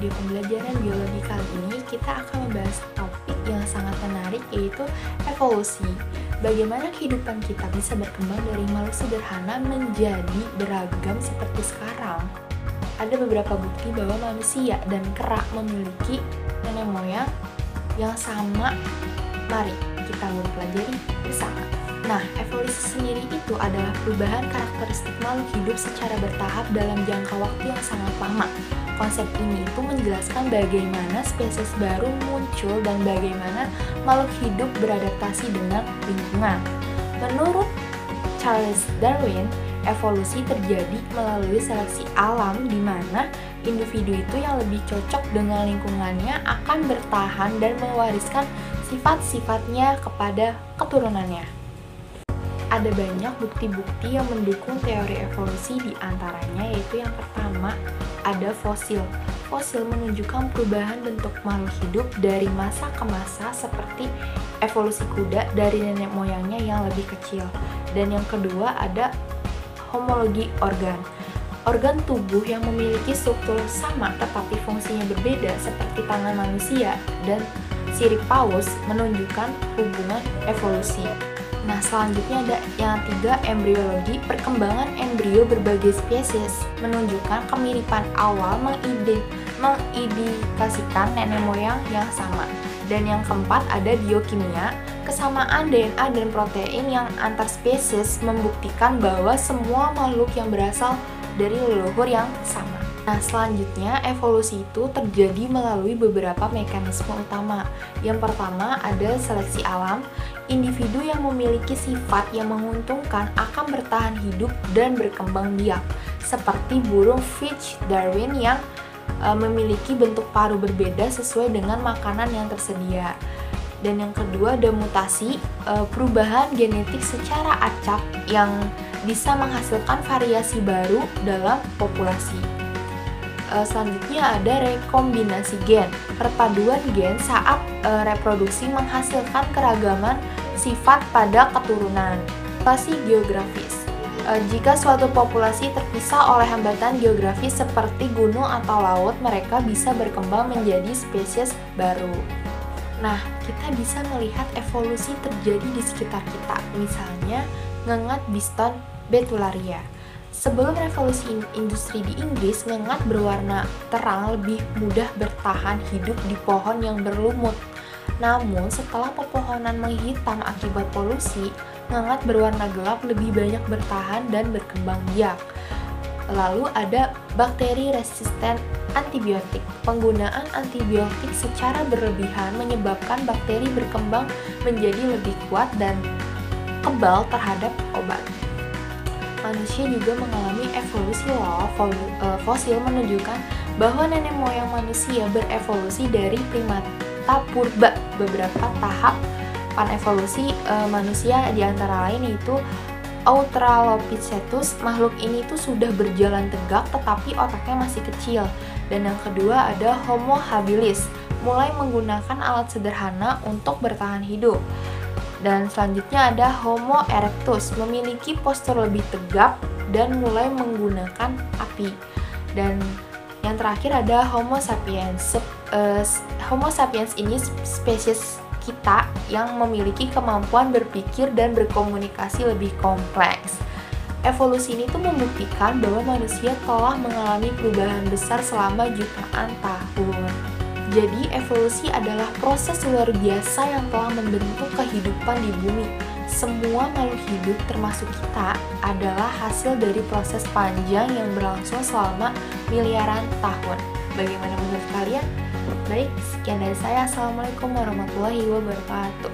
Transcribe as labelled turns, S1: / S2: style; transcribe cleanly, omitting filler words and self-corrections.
S1: video pembelajaran biologi kali ini kita akan membahas topik yang sangat menarik, yaitu evolusi. Bagaimana kehidupan kita bisa berkembang dari makhluk sederhana menjadi beragam seperti sekarang. Ada beberapa bukti bahwa manusia dan kera memiliki nenek moyang yang sama. Mari kita mempelajari bersama. Nah, evolusi sendiri itu adalah perubahan karakteristik makhluk hidup secara bertahap dalam jangka waktu yang sangat lama. Konsep ini itu menjelaskan bagaimana spesies baru muncul dan bagaimana makhluk hidup beradaptasi dengan lingkungan. Menurut Charles Darwin, evolusi terjadi melalui seleksi alam di mana individu itu yang lebih cocok dengan lingkungannya akan bertahan dan mewariskan sifat-sifatnya kepada keturunannya. Ada banyak bukti-bukti yang mendukung teori evolusi, di antaranya yaitu yang pertama ada fosil. Fosil menunjukkan perubahan bentuk makhluk hidup dari masa ke masa, seperti evolusi kuda dari nenek moyangnya yang lebih kecil. Dan yang kedua ada homologi organ. Organ tubuh yang memiliki struktur sama tetapi fungsinya berbeda, seperti tangan manusia dan sirip paus, menunjukkan hubungan evolusi. Nah, selanjutnya ada yang ketiga, embriologi. Perkembangan embrio berbagai spesies menunjukkan kemiripan awal mengindikasikan nenek moyang yang sama. Dan yang keempat ada biokimia. Kesamaan DNA dan protein yang antar spesies membuktikan bahwa semua makhluk yang berasal dari leluhur yang sama. Nah, selanjutnya evolusi itu terjadi melalui beberapa mekanisme utama. Yang pertama ada seleksi alam. Individu yang memiliki sifat yang menguntungkan akan bertahan hidup dan berkembang biak, seperti burung finch Darwin yang memiliki bentuk paruh berbeda sesuai dengan makanan yang tersedia. Dan yang kedua ada mutasi, perubahan genetik secara acak yang bisa menghasilkan variasi baru dalam populasi. Selanjutnya ada rekombinasi gen. Perpaduan gen saat reproduksi menghasilkan keragaman sifat pada keturunan. Populasi geografis. Jika suatu populasi terpisah oleh hambatan geografis seperti gunung atau laut, mereka bisa berkembang menjadi spesies baru. Nah, kita bisa melihat evolusi terjadi di sekitar kita. Misalnya, ngengat biston betularia. Sebelum revolusi industri di Inggris, ngengat berwarna terang lebih mudah bertahan hidup di pohon yang berlumut. Namun, setelah pepohonan menghitam akibat polusi, ngengat berwarna gelap lebih banyak bertahan dan berkembang biak. Lalu ada bakteri resisten antibiotik. Penggunaan antibiotik secara berlebihan menyebabkan bakteri berkembang menjadi lebih kuat dan kebal terhadap obat. Manusia juga mengalami evolusi loh. Fosil menunjukkan bahwa nenek moyang manusia berevolusi dari primata purba. Beberapa tahap panevolusi manusia diantara lain yaitu Australopithecus. Makhluk ini tuh sudah berjalan tegak tetapi otaknya masih kecil. Dan yang kedua ada Homo habilis, mulai menggunakan alat sederhana untuk bertahan hidup. Dan selanjutnya ada Homo erectus, memiliki postur lebih tegap dan mulai menggunakan api. Dan yang terakhir ada Homo sapiens. Homo sapiens ini spesies kita yang memiliki kemampuan berpikir dan berkomunikasi lebih kompleks. Evolusi ini tuh membuktikan bahwa manusia telah mengalami perubahan besar selama jutaan tahun. Jadi, evolusi adalah proses luar biasa yang telah membentuk kehidupan di bumi. Semua makhluk hidup, termasuk kita, adalah hasil dari proses panjang yang berlangsung selama miliaran tahun. Bagaimana menurut kalian? Baik, sekian dari saya. Assalamualaikum warahmatullahi wabarakatuh.